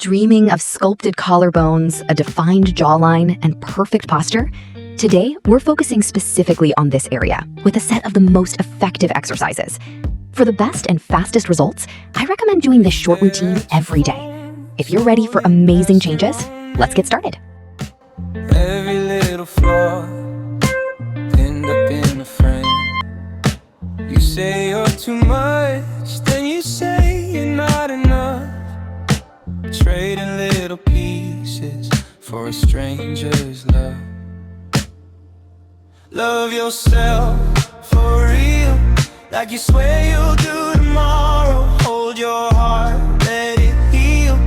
Dreaming of sculpted collarbones, a defined jawline, and perfect posture? Today, we're focusing specifically on this area with a set of the most effective exercises. For the best and fastest results, I recommend doing this short routine every day. If you're ready for amazing changes, let's get started. Every little flaw pinned up in a frame. You say you're too much, then you say you're not enough. Trading little pieces for a stranger's love. Love yourself for real, like you swear you'll do tomorrow. Hold your heart, let it heal.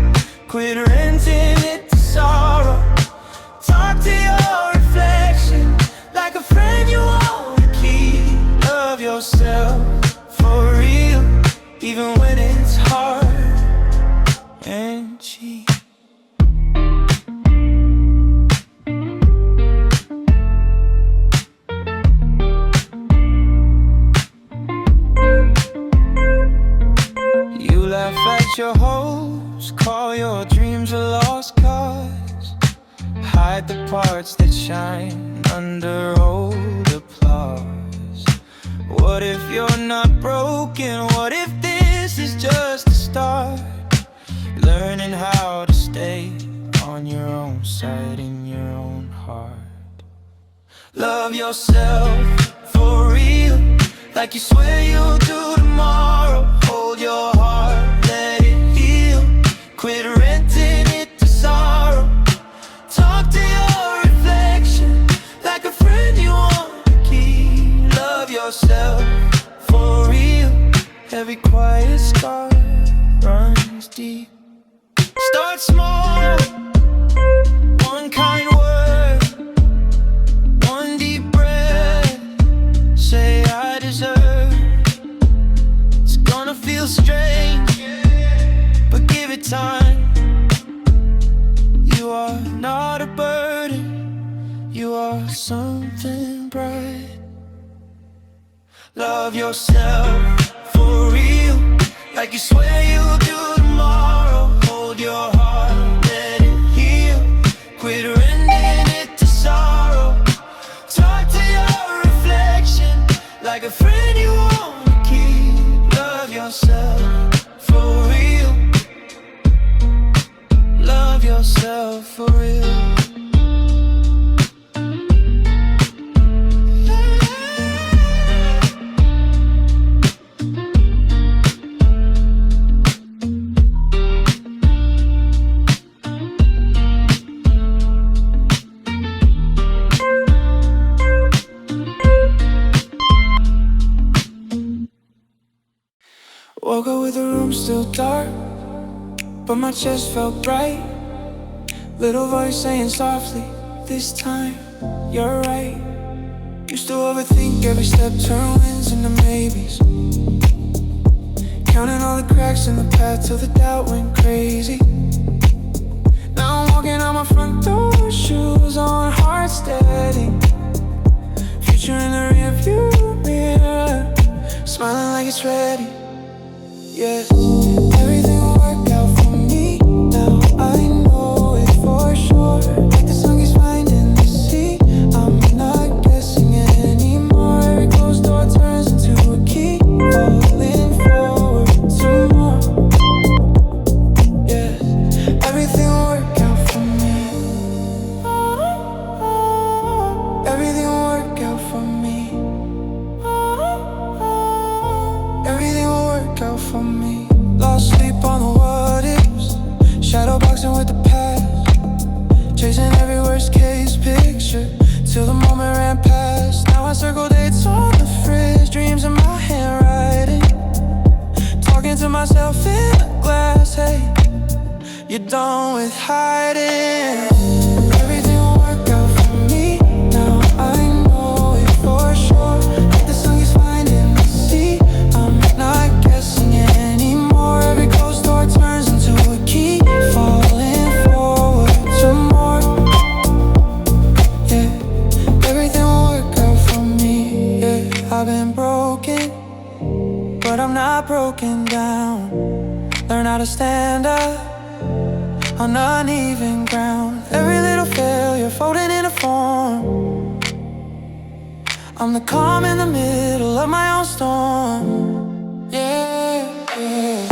Quit renting it to sorrow. Talk to your reflection, like a friend you want to keep. Love yourself for real, even when it's hard and cheap. You laugh at your hopes, call your dreams a lost cause. Hide the parts that shine under old applause. What if you're not broken? What if this is just a start? Learning how to stay on your own side in your own heart. Love yourself for real, like you swear you'll do tomorrow. Hold your heart, let it heal. Quit renting it to sorrow. Talk to your reflection, like a friend you want to keep. Love yourself for real, every quiet scar runs deep. Start small, one kind word, one deep breath. Say I deserve. It's gonna feel strange, but give it time. You are not a burden, you are something bright. Love yourself for real, like you swear you'll do tomorrow. Hold your heart, let it heal. Quit rending it to sorrow. Talk to your reflection, like a friend you want to keep. Love yourself for real. Love yourself for real. Woke up with the room still dark, but my chest felt bright. Little voice saying softly, this time you're right. Used to overthink every step, turn wins into maybes. Counting all the cracks in the path till the doubt went crazy. Now I'm walking out my front door, shoes on, heart steady. Future in the rearview mirror, smiling like it's ready. Yeah, everything will work out for me. Now I know it for sure. Like the sun keeps finding the sea, I'm not guessing anymore. Every closed door turns into a key, falling forward to more. Yeah, everything will work out for me. Everything will work out for me. Everything will work out for me. Lost sleep on the what ifs, shadow boxing with the past, chasing every worst case picture till the moment ran past. Now I circle dates on the fridge, dreams in my handwriting, talking to myself in a glass. Hey, you're done with hiding. Everything will work out for me. Now I know it for sure. Like the sun keeps finding the sea, I'm not guessing anymore. Every closed door turns into a key, falling forward to more. Yeah, everything will work out for me. Yeah, I've been broken, but I'm not broken down. Learn how to stand up, on uneven ground. Every little failure folded in a form. I'm the calm in the middle of my own storm. Yeah, yeah.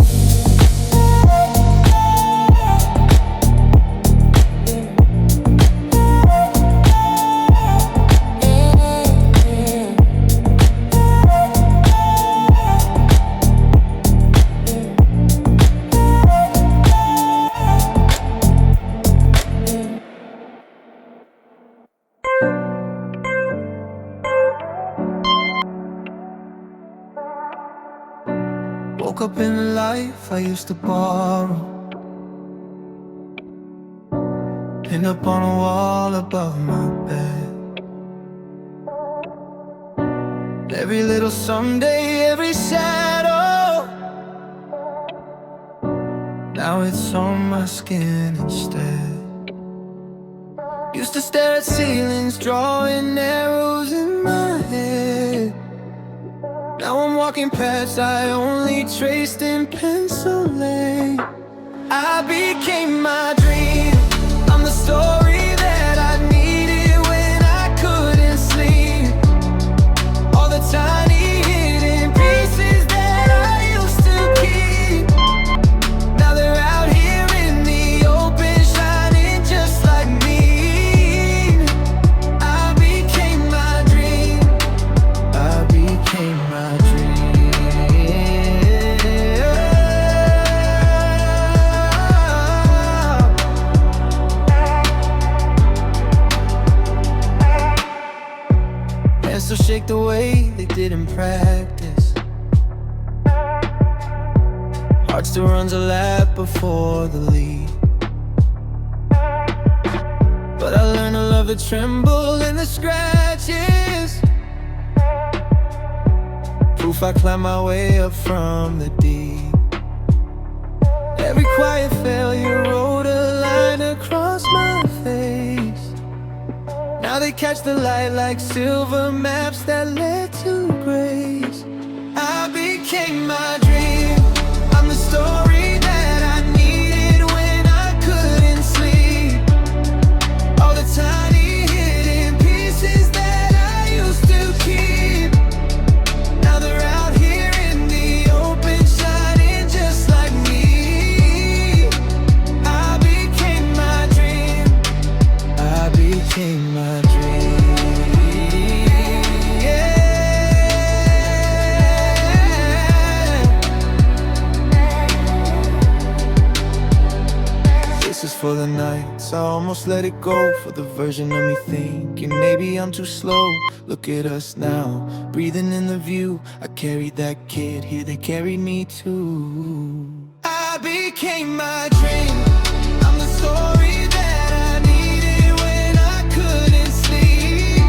Woke up in the life I used to borrow, pinned up on a wall above my bed. Every little someday, every shadow, now it's on my skin instead. Used to stare at ceilings, drawing arrows in my head. Now I'm walking paths I only traced in pencil lane. I became my dream. I'm the story that I needed when I couldn't sleep. All the tiny hidden pieces that I used to keep, now they're out here in the open, shining just like me. I became my dream. I became my dream. Hands still shake the way they did in practice. Heart still runs a lap before the lead. But I learned to love the tremble and the scratches. Proof I climbed my way up from the deep. Every quiet failure wrote a line across my face. Now they catch the light like silver maps that led to grace. I became my dream. I'm the story that I needed when I couldn't sleep. All the tiny hidden pieces that I used to keep, now they're out here in the open, shining just like me. I became my dream. I became my dream. This is for the nights I almost let it go, for the version of me thinking maybe I'm too slow. Look at us now, breathing in the view. I carried that kid, here they carried me too. I became my dream. I'm the story that I needed when I couldn't sleep.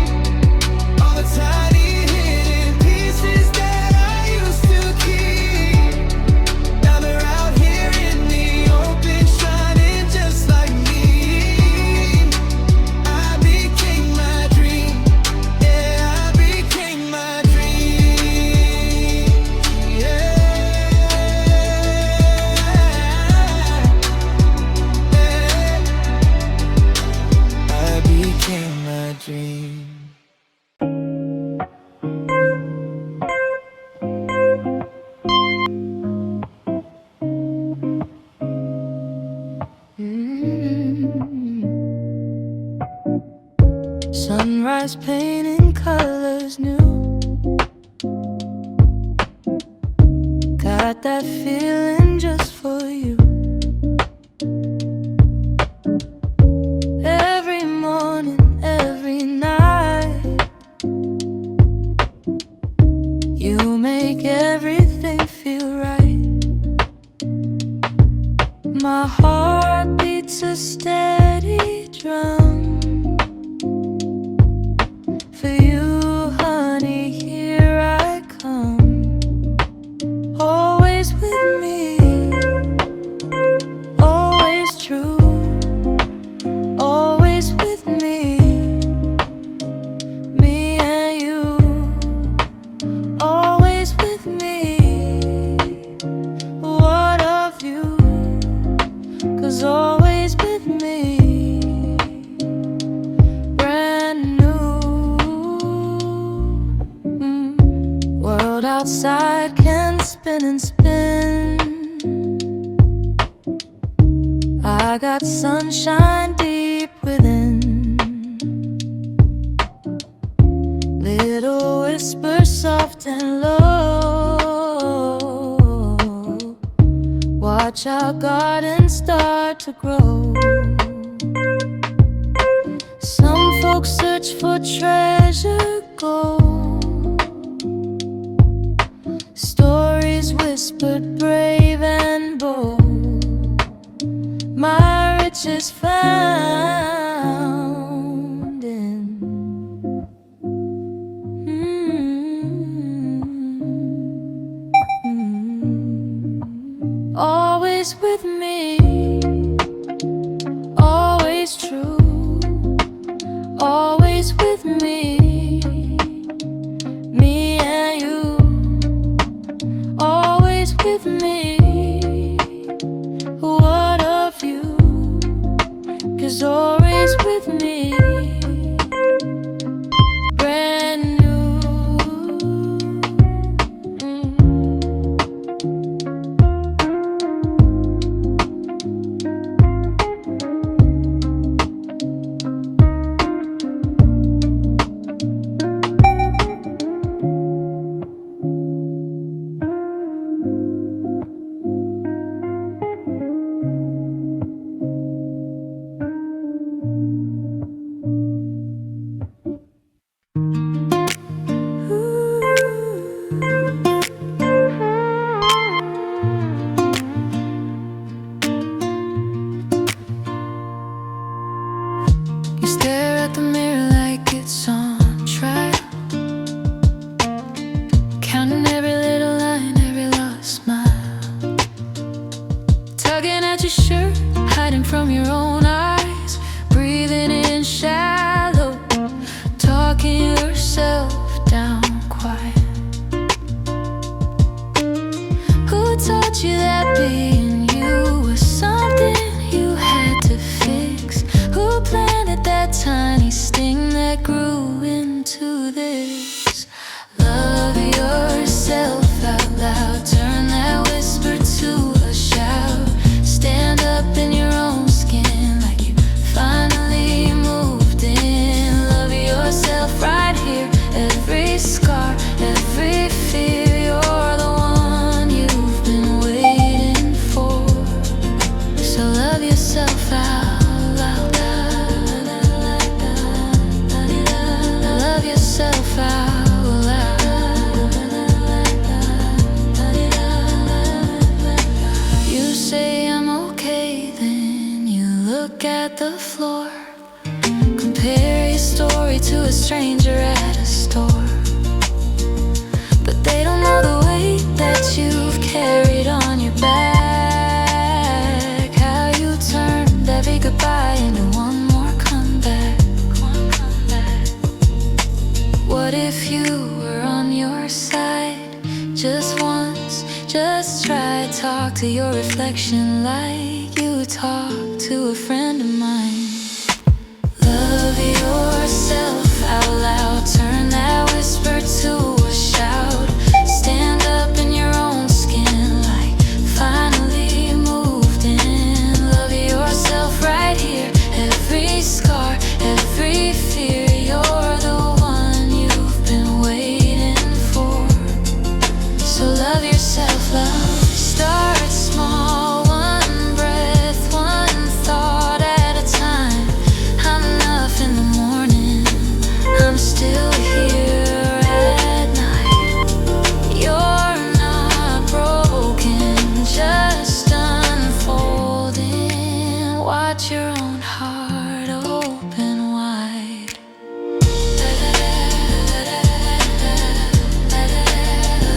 All the tiny hidden pieces that I used to keep, now they're out here in the open, shining just like me. I became my dream. Yeah, I became my dream. Yeah, I became my dream. Sunrise painting colors new. Got that feeling just for you. Every morning, every night, you make everything feel right. My heart beats a steady drum. For you, honey, here I come. Always with me, always true, always with me. Me and you, always with me. What of you? 'Cause always outside can spin and spin. I got sunshine deep within. Little whispers soft and low. Watch our garden start to grow. Some folks search for treasure gold. Stories whispered brave and bold. My riches found in always with me, always true, always with me, me and you, always with me. What of you? 'Cause always with me, brand new. You stare at the mirror like it's on trial, counting every little line, every lost smile, tugging at your shirt, hiding from your own eyes, breathing in shallow, talking yourself down quiet. Who taught you that being you was something you had to fix? Who planted that tiny sting that grew into this? Love yourself out loud, turn that whisper to a shout. Stand up in your own skin like you finally moved in. Love yourself right here, every scar, every fear. You're the one you've been waiting for. So love yourself out loud. Love yourself out loud. You say I'm okay, then you look at the floor. Compare your story to a stranger at a store. But they don't know the weight that you've carried on your back. How you turned every goodbye into one more comeback. What if you were on your side just once? Just try to talk to your reflection like you talk to a friend of mine. Love yourself out loud, turn that whisper to a shout. Stand up in your own skin like finally moved in. Love yourself right here, every scar, every fear. You're the one you've been waiting for. So love yourself, love. Start small, one breath, one thought at a time. I'm enough in the morning, I'm still here at night. You're not broken, just unfolding. Watch your own heart open wide.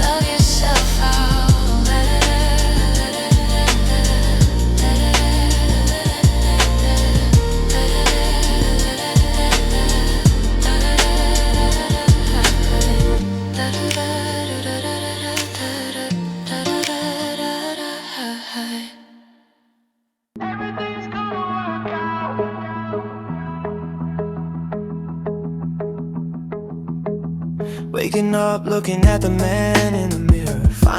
Love yourself out. Everything's gonna work out. Waking up, looking at the man in the mirror. Finally